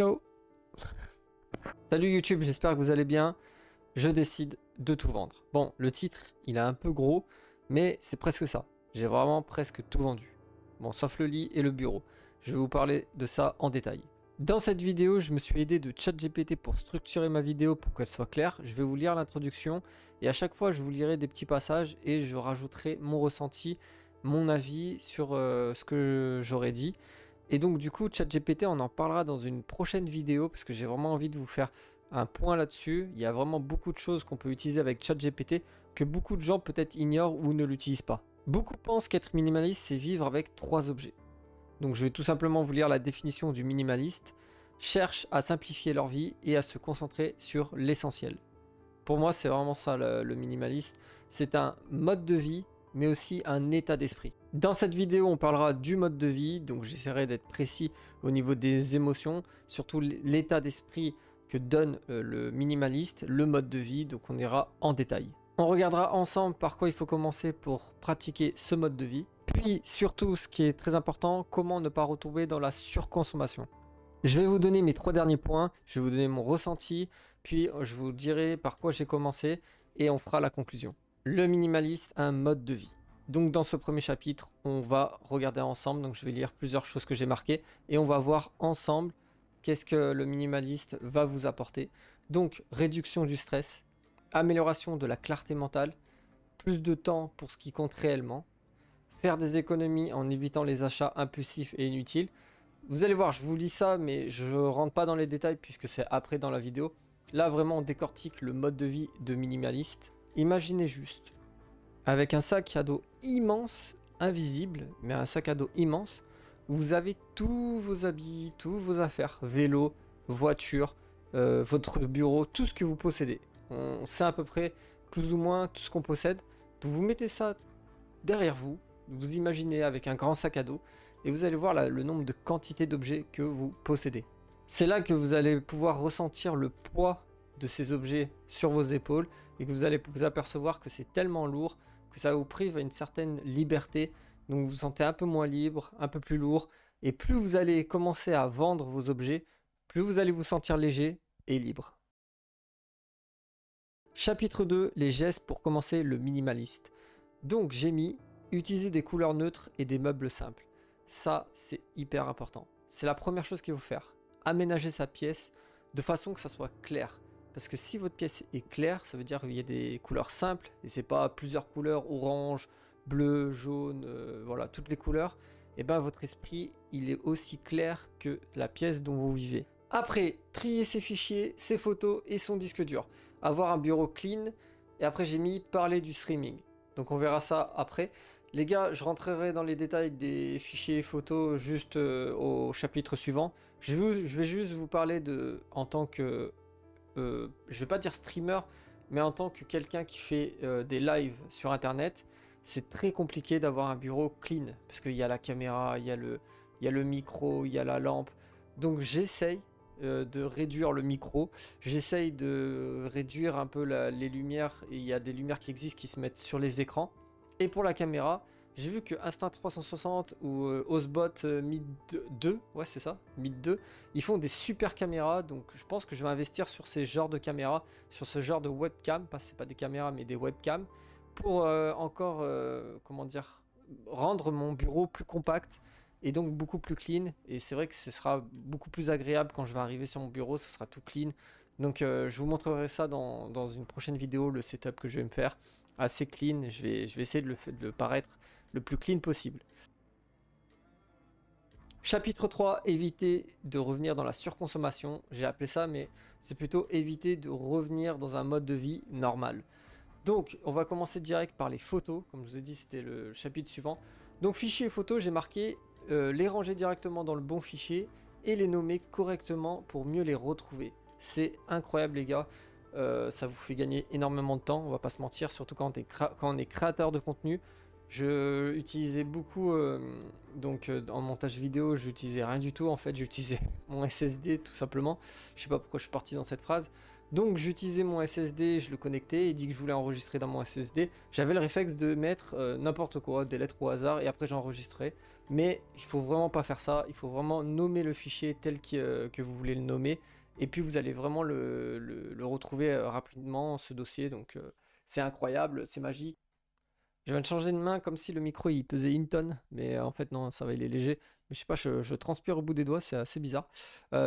Hello. Salut YouTube, j'espère que vous allez bien. Je décide de tout vendre. Bon, le titre, il est un peu gros, mais c'est presque ça. J'ai vraiment presque tout vendu. Bon, sauf le lit et le bureau. Je vais vous parler de ça en détail. Dans cette vidéo, je me suis aidé de ChatGPT pour structurer ma vidéo pour qu'elle soit claire. Je vais vous lire l'introduction et à chaque fois, je vous lirai des petits passages et je rajouterai mon ressenti, mon avis sur ce que j'aurais dit. Et donc du coup, ChatGPT, on en parlera dans une prochaine vidéo parce que j'ai vraiment envie de vous faire un point là-dessus. Il y a vraiment beaucoup de choses qu'on peut utiliser avec ChatGPT que beaucoup de gens peut-être ignorent ou ne l'utilisent pas. Beaucoup pensent qu'être minimaliste, c'est vivre avec 3 objets. Donc je vais tout simplement vous lire la définition du minimaliste. Cherche à simplifier leur vie et à se concentrer sur l'essentiel. Pour moi, c'est vraiment ça le minimaliste. C'est un mode de vie, mais aussi un état d'esprit. Dans cette vidéo, on parlera du mode de vie, donc j'essaierai d'être précis au niveau des émotions, surtout l'état d'esprit que donne le minimaliste, le mode de vie, donc on ira en détail. On regardera ensemble par quoi il faut commencer pour pratiquer ce mode de vie, puis surtout ce qui est très important, comment ne pas retomber dans la surconsommation. Je vais vous donner mes 3 derniers points, je vais vous donner mon ressenti, puis je vous dirai par quoi j'ai commencé et on fera la conclusion. Le minimaliste, un mode de vie. Donc dans ce premier chapitre, on va regarder ensemble, donc je vais lire plusieurs choses que j'ai marquées et on va voir ensemble qu'est-ce que le minimaliste va vous apporter. Donc réduction du stress, amélioration de la clarté mentale, plus de temps pour ce qui compte réellement, faire des économies en évitant les achats impulsifs et inutiles. Vous allez voir, je vous lis ça, mais je rentre pas dans les détails puisque c'est après dans la vidéo. Là, vraiment, on décortique le mode de vie de minimaliste. Imaginez juste, avec un sac à dos immense, invisible, mais un sac à dos immense, vous avez tous vos habits, tous vos affaires, vélo, voiture, votre bureau, tout ce que vous possédez. On sait à peu près plus ou moins tout ce qu'on possède. Donc vous mettez ça derrière vous, vous imaginez avec un grand sac à dos, et vous allez voir le nombre de quantités d'objets que vous possédez. C'est là que vous allez pouvoir ressentir le poids de ces objets sur vos épaules et que vous allez vous apercevoir que c'est tellement lourd que ça vous prive à une certaine liberté. Donc vous vous sentez un peu moins libre, un peu plus lourd. Et plus vous allez commencer à vendre vos objets, plus vous allez vous sentir léger et libre. Chapitre 2, les gestes pour commencer le minimaliste. Donc j'ai mis utiliser des couleurs neutres et des meubles simples. Ça, c'est hyper important. C'est la première chose qu'il faut faire. Aménager sa pièce de façon que ça soit clair. Parce que si votre pièce est claire, ça veut dire qu'il y a des couleurs simples, et c'est pas plusieurs couleurs, orange, bleu, jaune, voilà, toutes les couleurs, et bien votre esprit, il est aussi clair que la pièce dont vous vivez. Après, trier ses fichiers, ses photos et son disque dur. Avoir un bureau clean, et après j'ai mis parler du streaming. Donc on verra ça après. Les gars, je rentrerai dans les détails des fichiers photos juste au chapitre suivant. Je vais juste vous parler de, en tant que, je vais pas dire streamer, mais en tant que quelqu'un qui fait des lives sur internet, c'est très compliqué d'avoir un bureau clean. Parce qu'il y a la caméra, il y a le micro, il y a la lampe. Donc j'essaye de réduire le micro, j'essaye de réduire un peu les lumières, et il y a des lumières qui existent qui se mettent sur les écrans. Et pour la caméra, j'ai vu que Instinct 360 ou Osbot Mid 2, ouais c'est ça, Mid 2, ils font des super caméras, donc je pense que je vais investir sur ces genres de caméras, sur ce genre de webcam, c'est pas des caméras mais des webcams, pour encore, comment dire, rendre mon bureau plus compact et donc beaucoup plus clean. Et c'est vrai que ce sera beaucoup plus agréable quand je vais arriver sur mon bureau, ça sera tout clean. Donc je vous montrerai ça dans une prochaine vidéo, le setup que je vais me faire. Assez clean, je vais essayer de le paraître le plus clean possible. Chapitre 3, éviter de revenir dans la surconsommation. J'ai appelé ça, mais c'est plutôt éviter de revenir dans un mode de vie normal. Donc, on va commencer direct par les photos. Comme je vous ai dit, c'était le chapitre suivant. Donc, fichier et photos, j'ai marqué les ranger directement dans le bon fichier et les nommer correctement pour mieux les retrouver. C'est incroyable, les gars. Ça vous fait gagner énormément de temps, on va pas se mentir, surtout quand on est créateur de contenu. Je utilisais beaucoup, en montage vidéo, j'utilisais rien du tout en fait, j'utilisais mon SSD tout simplement. Je sais pas pourquoi je suis parti dans cette phrase, Donc j'utilisais mon SSD, je le connectais et dit que je voulais enregistrer dans mon SSD. J'avais le réflexe de mettre n'importe quoi, des lettres au hasard et après j'enregistrais. Mais il faut vraiment pas faire ça, il faut vraiment nommer le fichier tel que vous voulez le nommer. Et puis vous allez vraiment le retrouver rapidement, ce dossier. Donc c'est incroyable, c'est magique. Je viens de changer de main comme si le micro il pesait une tonne, mais en fait non, ça va, il est léger. Mais je sais pas, je transpire au bout des doigts, c'est assez bizarre.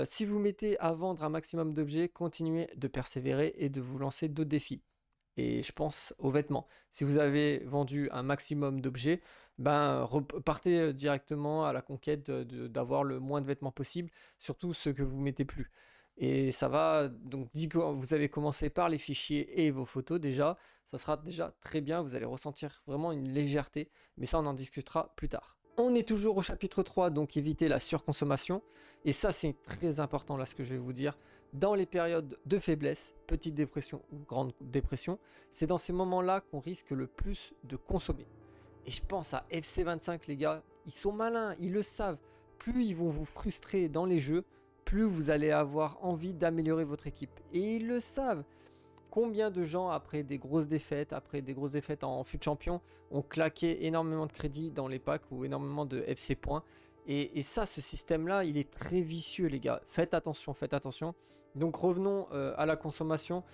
Si vous mettez à vendre un maximum d'objets, continuez de persévérer et de vous lancer d'autres défis. Et je pense aux vêtements. Si vous avez vendu un maximum d'objets, ben partez directement à la conquête d'avoir le moins de vêtements possible, surtout ceux que vous mettez plus. Et ça va, donc vous avez commencé par les fichiers et vos photos déjà, ça sera déjà très bien, vous allez ressentir vraiment une légèreté, mais ça on en discutera plus tard. On est toujours au chapitre 3, donc éviter la surconsommation. Et ça c'est très important là ce que je vais vous dire. Dans les périodes de faiblesse, petite dépression ou grande dépression, c'est dans ces moments-là qu'on risque le plus de consommer. Et je pense à FC25 les gars, ils sont malins, ils le savent. Plus ils vont vous frustrer dans les jeux, plus vous allez avoir envie d'améliorer votre équipe. Et ils le savent. Combien de gens, après des grosses défaites en fut champion, ont claqué énormément de crédits dans les packs ou énormément de FC points. Et ça, ce système-là, il est très vicieux, les gars. Faites attention, faites attention. Donc revenons à la consommation.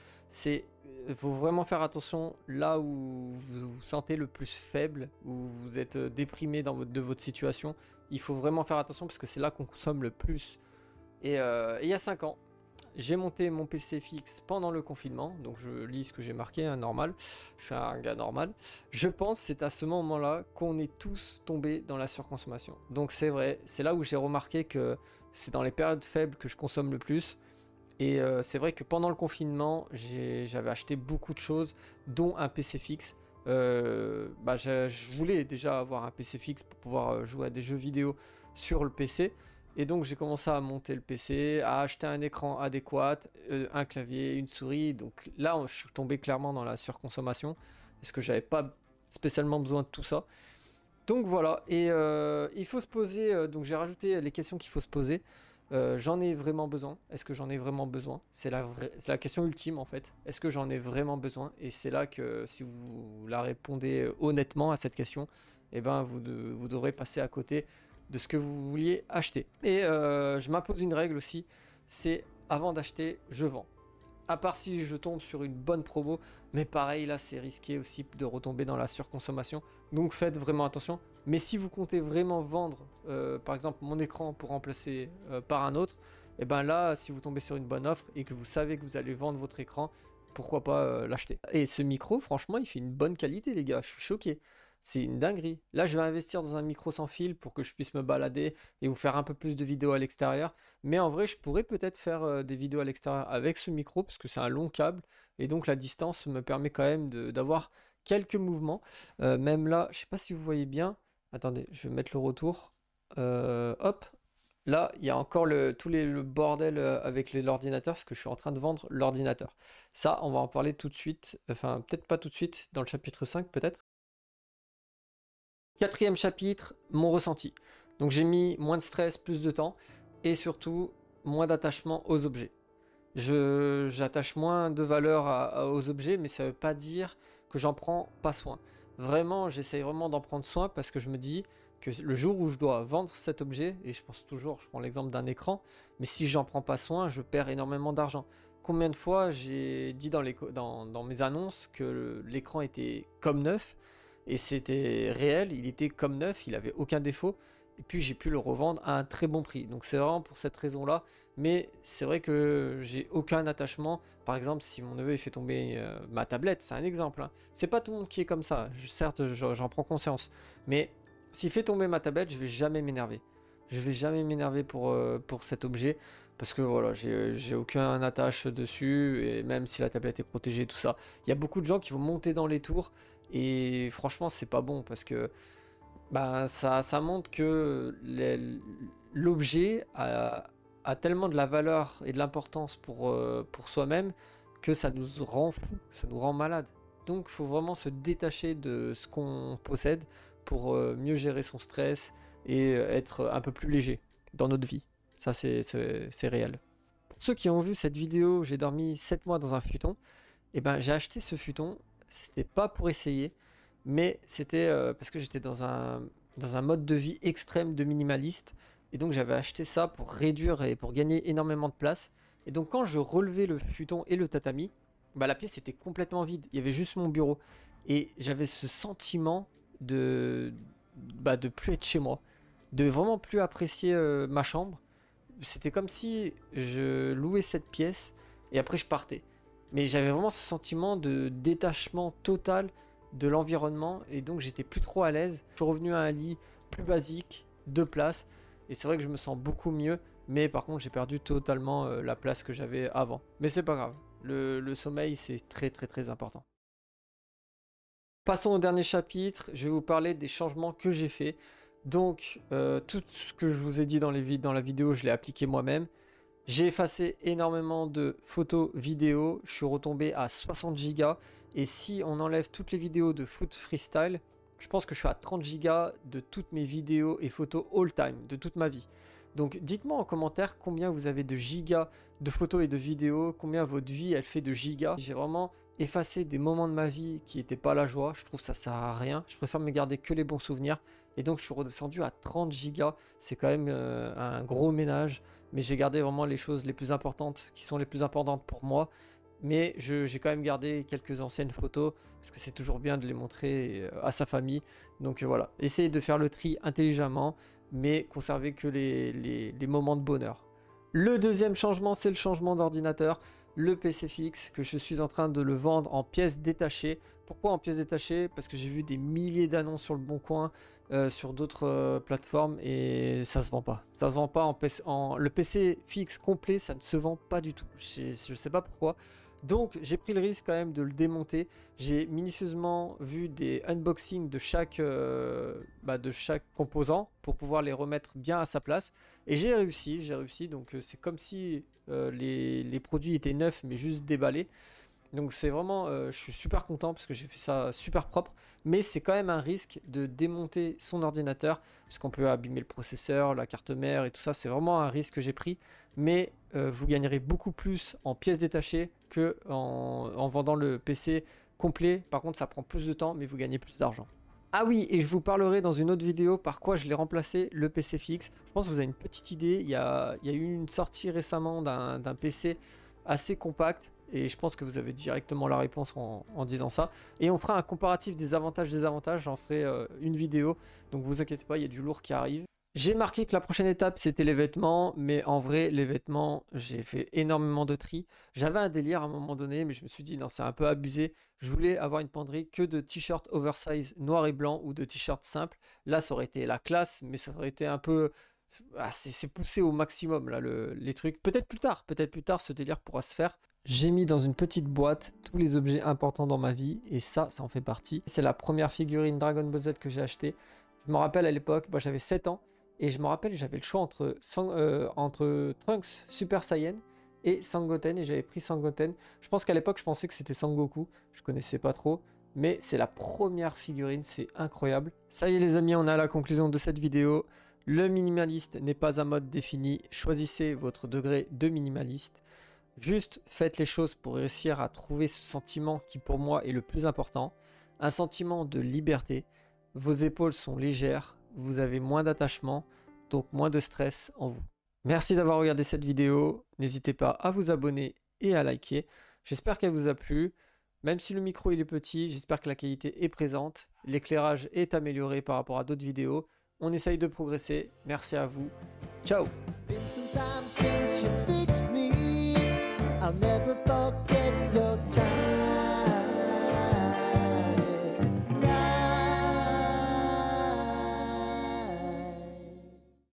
Il faut vraiment faire attention là où vous vous sentez le plus faible, où vous êtes déprimé de votre situation. Il faut vraiment faire attention parce que c'est là qu'on consomme le plus. Et il y a 5 ans, j'ai monté mon PC fixe pendant le confinement, donc je lis ce que j'ai marqué, hein, normal, je suis un gars normal. Je pense que c'est à ce moment-là qu'on est tous tombés dans la surconsommation. Donc c'est vrai, c'est là où j'ai remarqué que c'est dans les périodes faibles que je consomme le plus. Et c'est vrai que pendant le confinement, j'avais acheté beaucoup de choses, dont un PC fixe. Je voulais déjà avoir un PC fixe pour pouvoir jouer à des jeux vidéo sur le PC. Et donc j'ai commencé à monter le PC, à acheter un écran adéquat, un clavier, une souris. Donc là, je suis tombé clairement dans la surconsommation, parce que j'avais pas spécialement besoin de tout ça. Donc voilà, et il faut se poser, donc j'ai rajouté les questions qu'il faut se poser. J'en ai vraiment besoin? Est-ce que j'en ai vraiment besoin? C'est la question ultime en fait. Est-ce que j'en ai vraiment besoin? Et c'est là que si vous la répondez honnêtement à cette question, eh ben vous devrez passer à côté de ce que vous vouliez acheter. Et je m'impose une règle aussi, c'est avant d'acheter, je vends. À part si je tombe sur une bonne promo, mais pareil là c'est risqué aussi de retomber dans la surconsommation, donc faites vraiment attention. Mais si vous comptez vraiment vendre par exemple mon écran pour remplacer par un autre, et ben là si vous tombez sur une bonne offre et que vous savez que vous allez vendre votre écran, pourquoi pas l'acheter. Et ce micro franchement il fait une bonne qualité les gars, je suis choqué. C'est une dinguerie. Là, je vais investir dans un micro sans fil pour que je puisse me balader et vous faire un peu plus de vidéos à l'extérieur. Mais en vrai, je pourrais peut-être faire des vidéos à l'extérieur avec ce micro parce que c'est un long câble. Et donc, la distance me permet quand même d'avoir quelques mouvements. Même là, je sais pas si vous voyez bien. Attendez, je vais mettre le retour. Hop. Là, il y a encore le bordel avec l'ordinateur parce que je suis en train de vendre l'ordinateur. Ça, on va en parler tout de suite. Enfin, peut-être pas tout de suite, dans le chapitre 5 peut-être. Quatrième chapitre, mon ressenti. Donc j'ai mis moins de stress, plus de temps et surtout moins d'attachement aux objets. J'attache moins de valeur aux objets, mais ça ne veut pas dire que j'en prends pas soin. Vraiment, j'essaye vraiment d'en prendre soin parce que je me dis que le jour où je dois vendre cet objet, et je pense toujours, je prends l'exemple d'un écran, mais si j'en prends pas soin, je perds énormément d'argent. Combien de fois j'ai dit dans mes annonces que l'écran était comme neuf, et c'était réel, il était comme neuf, il avait aucun défaut, et puis j'ai pu le revendre à un très bon prix. Donc c'est vraiment pour cette raison-là, mais c'est vrai que j'ai aucun attachement. Par exemple, si mon neveu il fait tomber ma tablette, c'est un exemple, hein. C'est pas tout le monde qui est comme ça, certes j'en prends conscience, mais s'il fait tomber ma tablette, je vais jamais m'énerver. Je vais jamais m'énerver pour cet objet, parce que voilà, j'ai aucun attache dessus, et même si la tablette est protégée, tout ça. Il y a beaucoup de gens qui vont monter dans les tours, et franchement, c'est pas bon, parce que bah, ça montre que l'objet a tellement de la valeur et de l'importance pour soi-même que ça nous rend fou, ça nous rend malade. Donc il faut vraiment se détacher de ce qu'on possède pour mieux gérer son stress et être un peu plus léger dans notre vie. Ça c'est réel. Ceux qui ont vu cette vidéo, j'ai dormi 7 mois dans un futon, et ben j'ai acheté ce futon, c'était pas pour essayer, mais c'était parce que j'étais dans un mode de vie extrême de minimaliste, et donc j'avais acheté ça pour réduire et pour gagner énormément de place. Et donc quand je relevais le futon et le tatami, bah, la pièce était complètement vide, il y avait juste mon bureau. Et j'avais ce sentiment de plus être chez moi, de vraiment plus apprécier ma chambre. C'était comme si je louais cette pièce et après je partais. Mais j'avais vraiment ce sentiment de détachement total de l'environnement et donc j'étais plus trop à l'aise. Je suis revenu à un lit plus basique, 2 places, et c'est vrai que je me sens beaucoup mieux. Mais par contre j'ai perdu totalement la place que j'avais avant. Mais c'est pas grave, le sommeil c'est très très très important. Passons au dernier chapitre, je vais vous parler des changements que j'ai fait. Donc, tout ce que je vous ai dit dans la vidéo, je l'ai appliqué moi-même. J'ai effacé énormément de photos, vidéos, je suis retombé à 60 Go. Et si on enlève toutes les vidéos de foot freestyle, je pense que je suis à 30 Go de toutes mes vidéos et photos all time, de toute ma vie. Donc dites-moi en commentaire combien vous avez de gigas de photos et de vidéos, combien votre vie elle fait de gigas. J'ai vraiment effacé des moments de ma vie qui n'étaient pas la joie, je trouve que ça sert à rien. Je préfère me garder que les bons souvenirs. Et donc je suis redescendu à 30 Go, c'est quand même un gros ménage. Mais j'ai gardé vraiment les choses les plus importantes, qui sont les plus importantes pour moi. Mais j'ai quand même gardé quelques anciennes photos, parce que c'est toujours bien de les montrer à sa famille. Donc voilà, essayez de faire le tri intelligemment, mais conservez que les moments de bonheur. Le deuxième changement, c'est le changement d'ordinateur. Le PC fixe, que je suis en train de le vendre en pièces détachées. Pourquoi en pièces détachées? Parce que j'ai vu des milliers d'annonces sur le Bon Coin, sur d'autres plateformes, et ça se vend pas. Ça se vend pas le PC fixe complet, ça ne se vend pas du tout. Je sais pas pourquoi. Donc j'ai pris le risque quand même de le démonter. J'ai minutieusement vu des unboxings de chaque composant pour pouvoir les remettre bien à sa place. Et j'ai réussi. Donc c'est comme si les produits étaient neufs mais juste déballés. Donc c'est vraiment, je suis super content parce que j'ai fait ça super propre. Mais c'est quand même un risque de démonter son ordinateur, puisqu'on peut abîmer le processeur, la carte mère et tout ça. C'est vraiment un risque que j'ai pris. Mais vous gagnerez beaucoup plus en pièces détachées que en vendant le PC complet. Par contre ça prend plus de temps mais vous gagnez plus d'argent. Ah oui, et je vous parlerai dans une autre vidéo par quoi je l'ai remplacé, le PC fixe. Je pense que vous avez une petite idée. Il y a eu une sortie récemment d'un PC assez compact. Et je pense que vous avez directement la réponse en disant ça. Et on fera un comparatif des avantages, désavantages. J'en ferai une vidéo. Donc vous inquiétez pas, il y a du lourd qui arrive. J'ai marqué que la prochaine étape c'était les vêtements. Mais en vrai, les vêtements, j'ai fait énormément de tri. J'avais un délire à un moment donné, mais je me suis dit non, c'est un peu abusé. Je voulais avoir une penderie que de t-shirts oversize noir et blanc ou de t-shirts simples. Là, ça aurait été la classe, mais ça aurait été un peu... Ah, c'est poussé au maximum là les trucs. Peut-être plus tard ce délire pourra se faire. J'ai mis dans une petite boîte tous les objets importants dans ma vie et ça en fait partie. C'est la première figurine Dragon Ball Z que j'ai achetée. Je me rappelle à l'époque, j'avais 7 ans et je me rappelle j'avais le choix entre Trunks Super Saiyan et Sangoten et j'avais pris Sangoten. Je pense qu'à l'époque je pensais que c'était Sangoku, je connaissais pas trop. Mais c'est la première figurine, c'est incroyable. Ça y est les amis, on est à la conclusion de cette vidéo. Le minimaliste n'est pas un mode défini, choisissez votre degré de minimaliste. Juste faites les choses pour réussir à trouver ce sentiment qui pour moi est le plus important. Un sentiment de liberté. Vos épaules sont légères, vous avez moins d'attachement, donc moins de stress en vous. Merci d'avoir regardé cette vidéo. N'hésitez pas à vous abonner et à liker. J'espère qu'elle vous a plu. Même si le micro il est petit, j'espère que la qualité est présente. L'éclairage est amélioré par rapport à d'autres vidéos. On essaye de progresser. Merci à vous. Ciao! I'll never forget your time.